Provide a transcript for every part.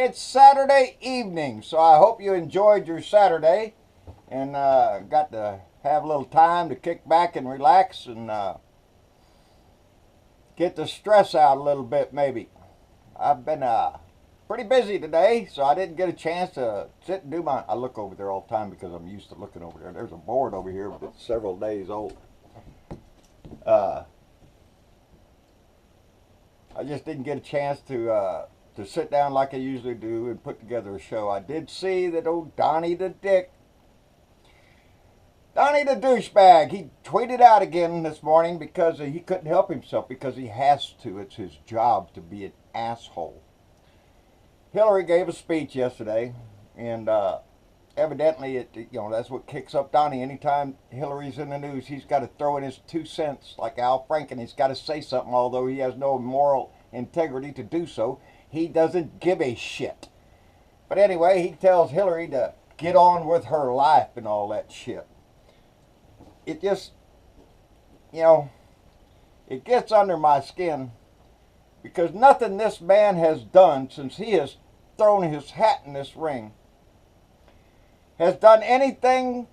It's Saturday evening, so I hope you enjoyed your Saturday and got to have a little time to kick back and relax and get the stress out a little bit maybe. I've been pretty busy today, so I didn't get a chance to sit and do my... I look over there all the time because I'm used to looking over there. There's a board over here that's several days old. I just didn't get a chance to sit down like I usually do and put together a show. I did see that old Donnie the Dick, Donnie the douchebag, he tweeted out again this morning because he couldn't help himself, because he has to. It's his job to be an asshole. Hillary gave a speech yesterday, and evidently, that's what kicks up Donnie. Anytime Hillary's in the news, he's got to throw in his 2 cents, like Al Franken. He's got to say something, although he has no moral integrity to do so. He doesn't give a shit. But anyway, he tells Hillary to get on with her life and all that shit. It just, it gets under my skin, because nothing this man has done since he has thrown his hat in this ring has done anything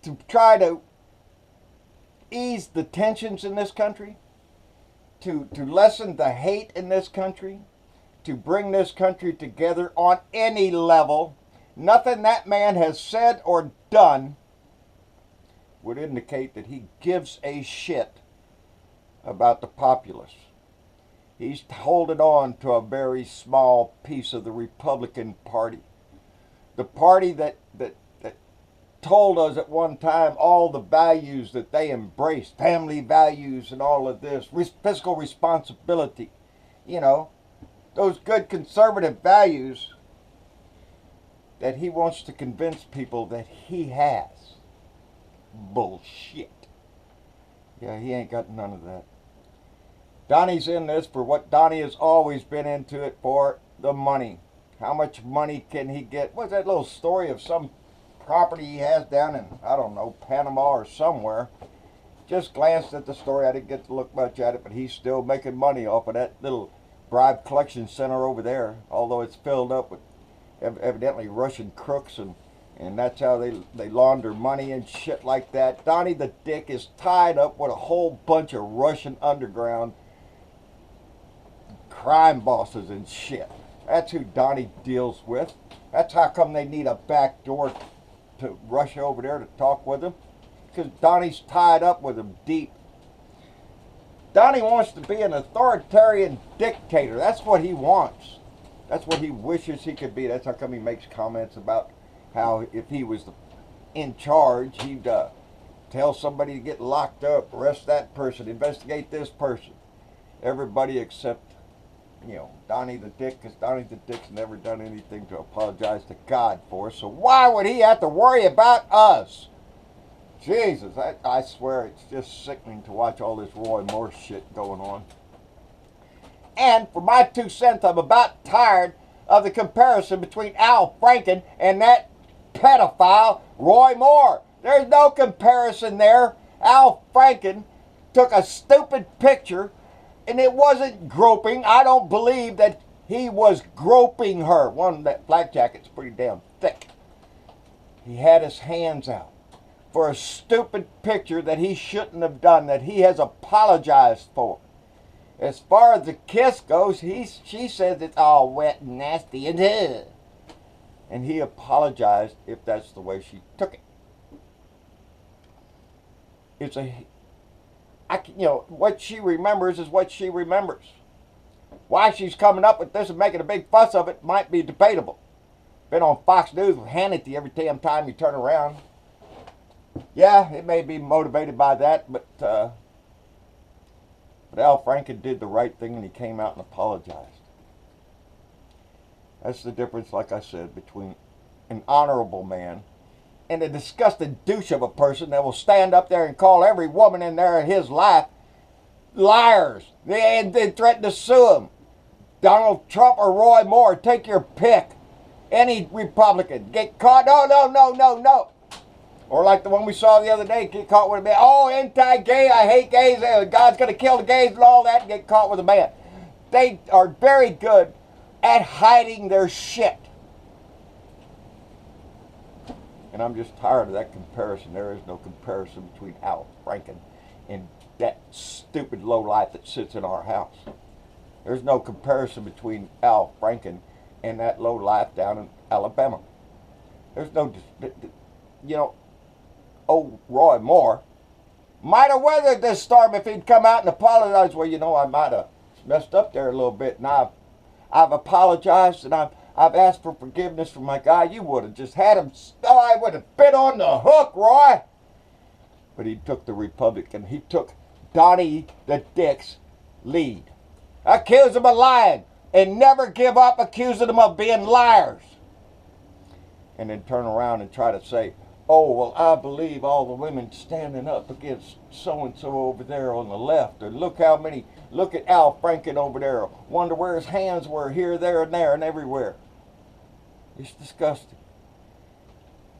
to try to ease the tensions in this country, to lessen the hate in this country, to bring this country together on any level. Nothing that man has said or done would indicate that he gives a shit about the populace. He's holding on to a very small piece of the Republican Party. The party that told us at one time all the values that they embraced, family values and all of this, fiscal responsibility, those good conservative values that he wants to convince people that he has. Bullshit. Yeah, he ain't got none of that. Donnie's in this for what Donnie has always been into it for, the money. How much money can he get? What's that little story of some property he has down in, I don't know, Panama or somewhere? Just glanced at the story. I didn't get to look much at it, but he's still making money off of that little bribe collection center over there, although it's filled up with evidently Russian crooks, and that's how they launder money and shit like that. Donnie the Dick is tied up with a whole bunch of Russian underground crime bosses and shit. That's who Donnie deals with. That's how come they need a back door to rush over there to talk with him, because Donnie's tied up with him deep. Donnie wants to be an authoritarian dictator. That's what he wants. That's what he wishes he could be. That's how come he makes comments about how if he was in charge, he'd tell somebody to get locked up, arrest that person, investigate this person. Everybody except, Donnie the Dick, because Donnie the Dick's never done anything to apologize to God for. So why would he have to worry about us? Jesus, I swear it's just sickening to watch all this Roy Moore shit going on. And for my 2 cents, I'm about tired of the comparison between Al Franken and that pedophile Roy Moore. There's no comparison there. Al Franken took a stupid picture, and it wasn't groping. I don't believe that he was groping her. One, that flak jacket's pretty damn thick. He had his hands out for a stupid picture that he shouldn't have done, that he has apologized for. As far as the kiss goes, she says it's all wet and nasty and he apologized if that's the way she took it. What she remembers is what she remembers. Why she's coming up with this and making a big fuss of it might be debatable. Been on Fox News with Hannity every damn time you turn around. Yeah, it may be motivated by that, but Al Franken did the right thing and he came out and apologized. That's the difference, like I said, between an honorable man and a disgusting douche of a person that will stand up there and call every woman in there in his life liars. And then threaten to sue him. Donald Trump or Roy Moore, take your pick. Any Republican, get caught. No. Or like the one we saw the other day, get caught with a man. Oh, anti-gay, I hate gays. God's going to kill the gays and all that, and get caught with a man. They are very good at hiding their shit. And I'm just tired of that comparison. There is no comparison between Al Franken and that stupid lowlife that sits in our house. There's no comparison between Al Franken and that lowlife down in Alabama. There's no, you know, old Roy Moore might have weathered this storm if he'd come out and apologized. Well, you know, I might have messed up there a little bit, and I've apologized, and I've asked for forgiveness from my guy. You would have just had him. Oh, I would have been on the hook, Roy. But he took the Republican. He took Donnie the Dick's lead. Accuse them of lying and never give up accusing them of being liars. And then turn around and try to say, oh, well, I believe all the women standing up against so-and-so over there on the left. Or look at Al Franken over there. Wonder where his hands were here, there, and everywhere. It's disgusting.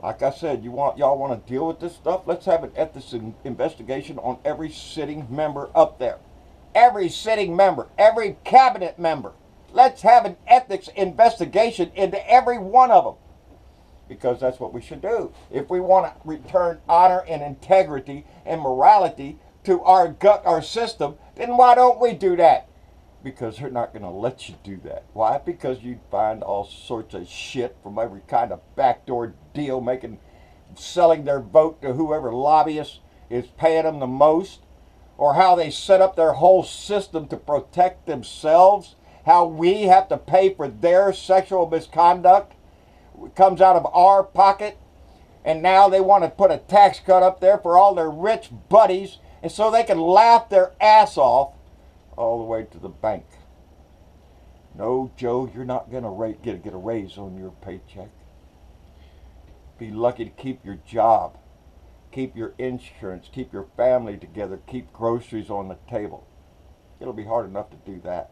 Like I said, y'all want to deal with this stuff? Let's have an ethics investigation on every sitting member up there. Every sitting member, every cabinet member. Let's have an ethics investigation into every one of them. Because that's what we should do. If we want to return honor and integrity and morality to our system, then why don't we do that? Because they're not going to let you do that. Why? Because you find all sorts of shit from every kind of backdoor deal, selling their vote to whoever lobbyist is paying them the most, or how they set up their whole system to protect themselves, how we have to pay for their sexual misconduct. It comes out of our pocket, and now they want to put a tax cut up there for all their rich buddies, and so they can laugh their ass off all the way to the bank. No, Joe, you're not going to get a raise on your paycheck. Be lucky to keep your job, keep your insurance, keep your family together, keep groceries on the table. It'll be hard enough to do that.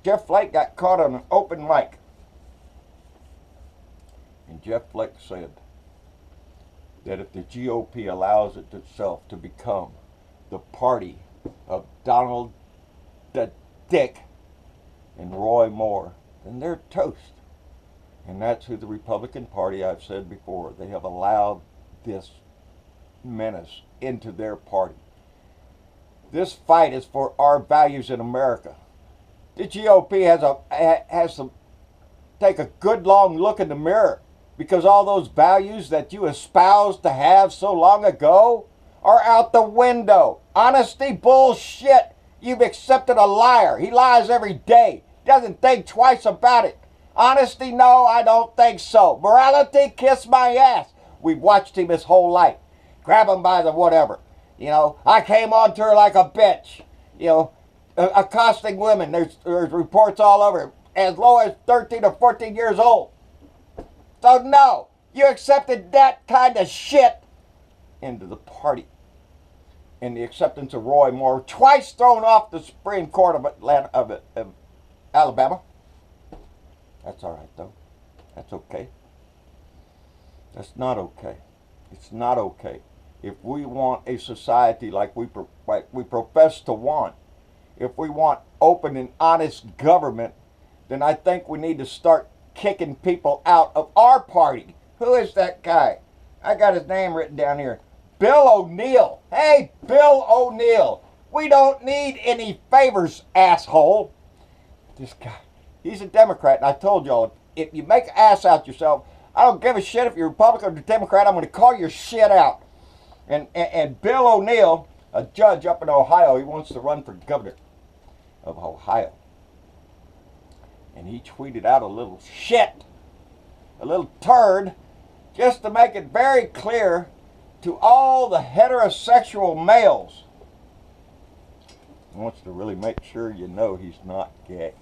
Jeff Flake got caught on an open mic. And Jeff Flake said that if the GOP allows itself to become the party of Donald the Dick and Roy Moore, then they're toast. And that's who the Republican Party, I've said before, they have allowed this menace into their party. This fight is for our values in America. The GOP has to take a good long look in the mirror, because all those values that you espoused to have so long ago are out the window. Honesty, bullshit. You've accepted a liar. He lies every day. Doesn't think twice about it. Honesty, no, I don't think so. Morality, kiss my ass. We've watched him his whole life. Grab him by the whatever. You know, I came on to her like a bitch. You know, accosting women. There's reports all over, as low as 13 or 14 years old. So no, you accepted that kind of shit into the party. And the acceptance of Roy Moore, twice thrown off the Supreme Court of Alabama. That's all right, though. That's okay. That's not okay. It's not okay. If we want a society like we profess to want, if we want open and honest government, then I think we need to start kicking people out of our party. Who is that guy? I got his name written down here. Bill O'Neill. Hey, Bill O'Neill. We don't need any favors, asshole. This guy, he's a Democrat, and I told y'all, if you make an ass out yourself, I don't give a shit if you're Republican or Democrat, I'm going to call your shit out. And Bill O'Neill, a judge up in Ohio, he wants to run for governor of Ohio. And he tweeted out a little shit, a little turd, just to make it very clear to all the heterosexual males. He wants to really make sure you know he's not gay.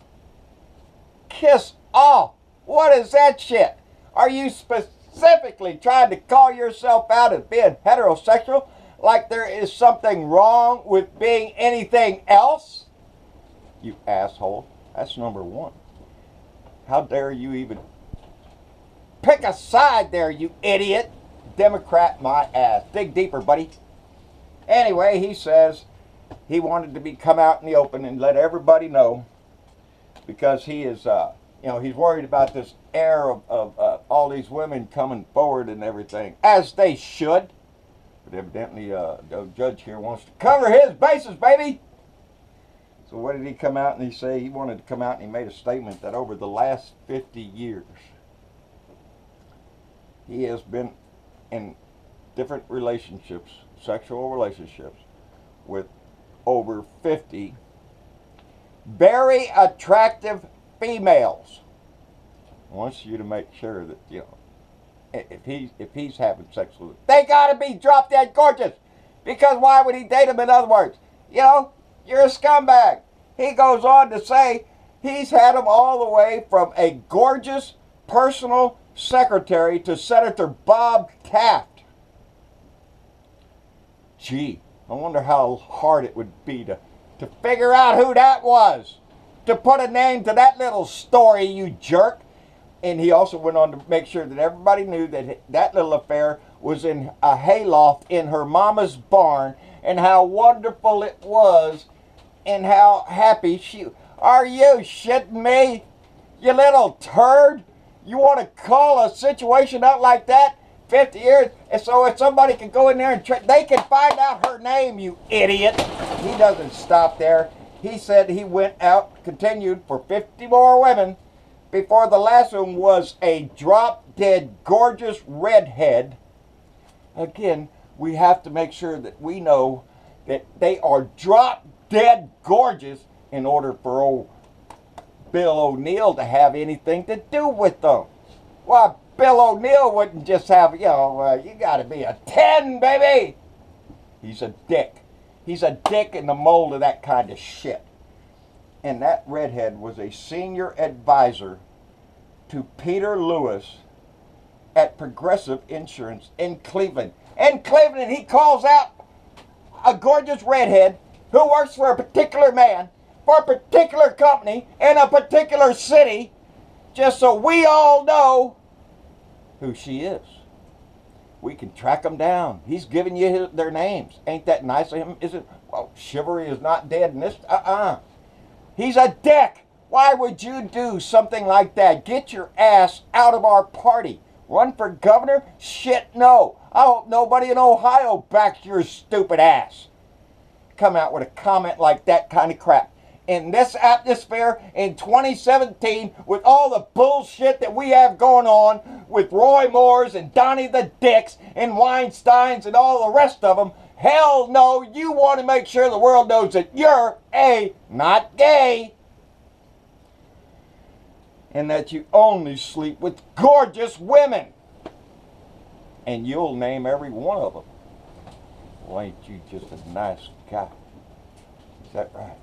Kiss off. What is that shit? Are you specifically trying to call yourself out as being heterosexual, like there is something wrong with being anything else? You asshole. That's number one. How dare you even pick a side there, you idiot. Democrat my ass. Dig deeper, buddy. Anyway, he says he wanted to come out in the open and let everybody know, because he is, he's worried about this air of all these women coming forward and everything, as they should. But evidently, the judge here wants to cover his bases, baby. So what did he come out and he say? He wanted to come out and he made a statement that over the last 50 years, he has been in different relationships, sexual relationships, with over 50 very attractive females. I want you to make sure that, if he's having sex with them, they gotta be drop dead gorgeous. Because why would he date them? In other words, you're a scumbag. He goes on to say he's had them all the way from a gorgeous personal secretary to Senator Bob Taft. Gee, I wonder how hard it would be to figure out who that was, to put a name to that little story, you jerk. And he also went on to make sure that everybody knew that that little affair was in a hayloft in her mama's barn, and how wonderful it was, and how happy she... Are you shitting me? You little turd? You want to call a situation out like that? 50 years? And so if somebody can go in there and they can find out her name, you idiot. He doesn't stop there. He said he went out, continued for 50 more women, before the last one was a drop-dead gorgeous redhead. Again, we have to make sure that we know that they are drop-dead gorgeous in order for old Bill O'Neill to have anything to do with them. Why, Bill O'Neill wouldn't just have, you got to be a 10, baby. He's a dick. He's a dick in the mold of that kind of shit. And that redhead was a senior advisor to Peter Lewis at Progressive Insurance in Cleveland. In Cleveland, he calls out a gorgeous redhead who works for a particular man, for a particular company, in a particular city, just so we all know who she is. We can track them down. He's giving you their names. Ain't that nice of him? Isn't? Well, chivalry is not dead in this. He's a dick. Why would you do something like that? Get your ass out of our party. Run for governor? Shit, no. I hope nobody in Ohio backs your stupid ass. Come out with a comment like that kind of crap. In this atmosphere in 2017, with all the bullshit that we have going on with Roy Moores and Donnie the Dicks and Weinsteins and all the rest of them, hell no, you want to make sure the world knows that you're not gay. And that you only sleep with gorgeous women. And you'll name every one of them. Well, ain't you just a nice guy? Is that right?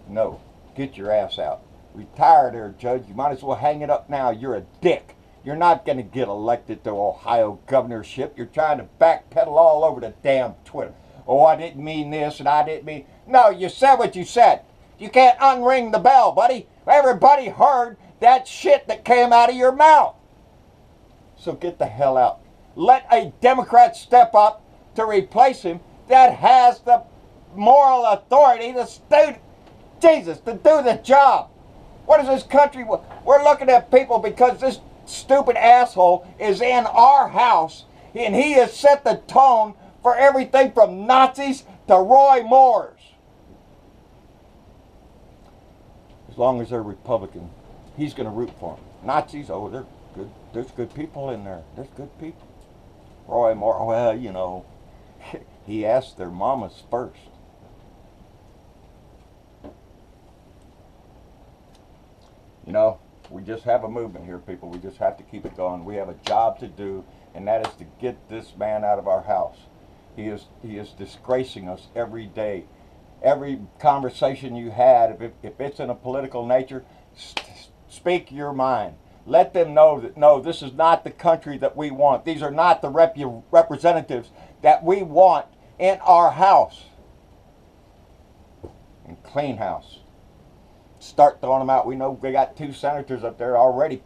No. Get your ass out. Retire there, Judge. You might as well hang it up now. You're a dick. You're not going to get elected to Ohio governorship. You're trying to backpedal all over the damn Twitter. Oh, I didn't mean this and I didn't mean... No, you said what you said. You can't unring the bell, buddy. Everybody heard that shit that came out of your mouth. So get the hell out. Let a Democrat step up to replace him that has the moral authority to do the job. What is this country? We're looking at people because this stupid asshole is in our house and he has set the tone for everything from Nazis to Roy Moores. As long as they're Republican, he's going to root for them. Nazis, oh, they're good. There's good people in there. There's good people. Roy Moore, well, he asked their mamas first. We just have a movement here, people. We just have to keep it going. We have a job to do, and that is to get this man out of our house. He is disgracing us every day. Every conversation you had, if it's in a political nature, speak your mind. Let them know that, no, this is not the country that we want. These are not the representatives that we want in our house. And clean house. Start throwing them out. We know we got 2 senators up there already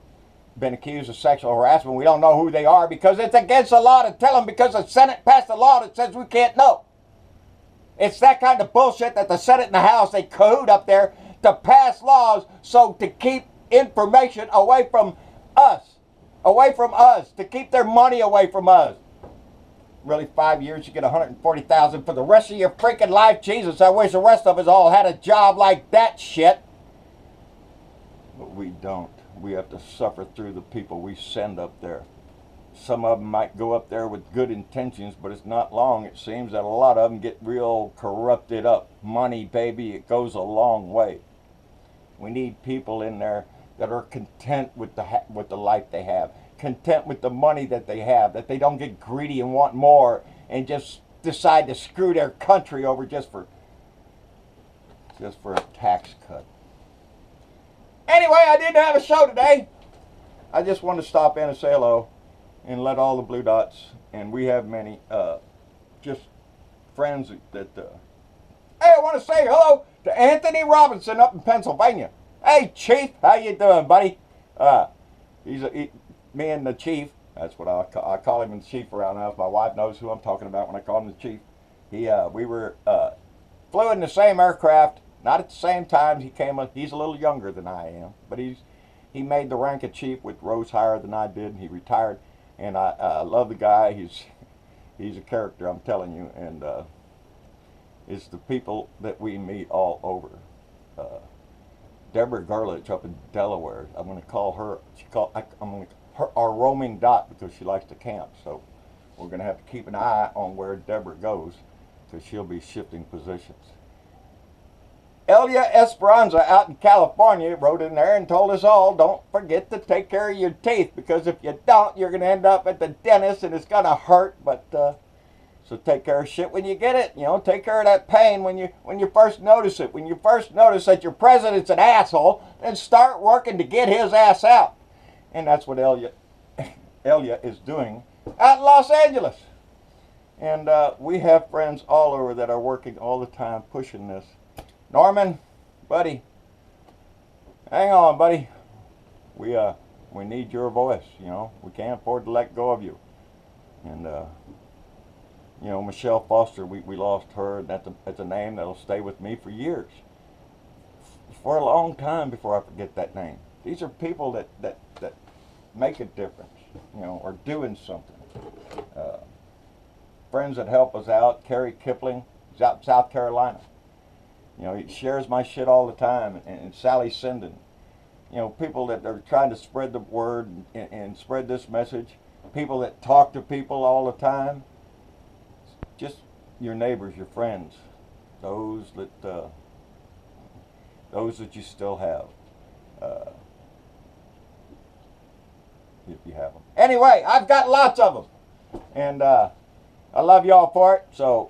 been accused of sexual harassment. We don't know who they are because it's against the law to tell them, because the Senate passed a law that says we can't know. It's that kind of bullshit that the Senate and the House, they cahooted up there to pass laws so to keep information away from us, to keep their money away from us. Really, 5 years, you get $140,000 for the rest of your freaking life? Jesus, I wish the rest of us all had a job like that shit. But we don't. We have to suffer through the people we send up there. Some of them might go up there with good intentions, but it's not long. It seems that a lot of them get real corrupted up. Money, baby, it goes a long way. We need people in there that are content with the life they have, content with the money that they have, that they don't get greedy and want more and just decide to screw their country over just for a tax cut. Anyway, I didn't have a show today. I just wanted to stop in and say hello and let all the blue dots, and we have many, just friends that, hey, I want to say hello to Anthony Robinson up in Pennsylvania. Hey, Chief, how you doing, buddy? Me and the Chief, that's what I call him the Chief around the house. My wife knows who I'm talking about when I call him the Chief. We were, flew in the same aircraft, not at the same time. He's a little younger than I am, but he made the rank of Chief, which rose higher than I did, and he retired. And I love the guy. He's a character, I'm telling you. And it's the people that we meet all over. Deborah Garlich up in Delaware. I'm going to call her. I'm going to her our roaming dot because she likes to camp. So we're going to have to keep an eye on where Deborah goes because she'll be shifting positions. Elia Esperanza out in California wrote in there and told us all, don't forget to take care of your teeth, because if you don't, you're going to end up at the dentist and it's going to hurt. But so take care of shit when you get it. You know, take care of that pain when you first notice it. When you first notice that your president's an asshole, then start working to get his ass out. And that's what Elia is doing out in Los Angeles. And we have friends all over that are working all the time pushing this. Norman, buddy, hang on, buddy. We need your voice. You know, we can't afford to let go of you. And you know, Michelle Foster, we lost her. And that's a name that'll stay with me for years, for a long time before I forget that name. These are people that make a difference, you know, or doing something. Friends that help us out. Kerry Kipling, he's out in South Carolina. You know, he shares my shit all the time, and Sally Sinden. You know, people that are trying to spread the word and spread this message. People that talk to people all the time. Just your neighbors, your friends, those that you still have, if you have them. Anyway, I've got lots of them, and I love y'all for it. So,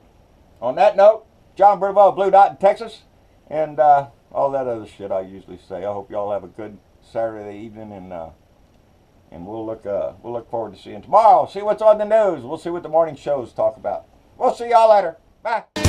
on that note, John Bravo, Blue Dot in Texas, and all that other shit I usually say. I hope y'all have a good Saturday evening, and we'll look forward to seeing tomorrow. See what's on the news. We'll see what the morning shows talk about. We'll see y'all later. Bye.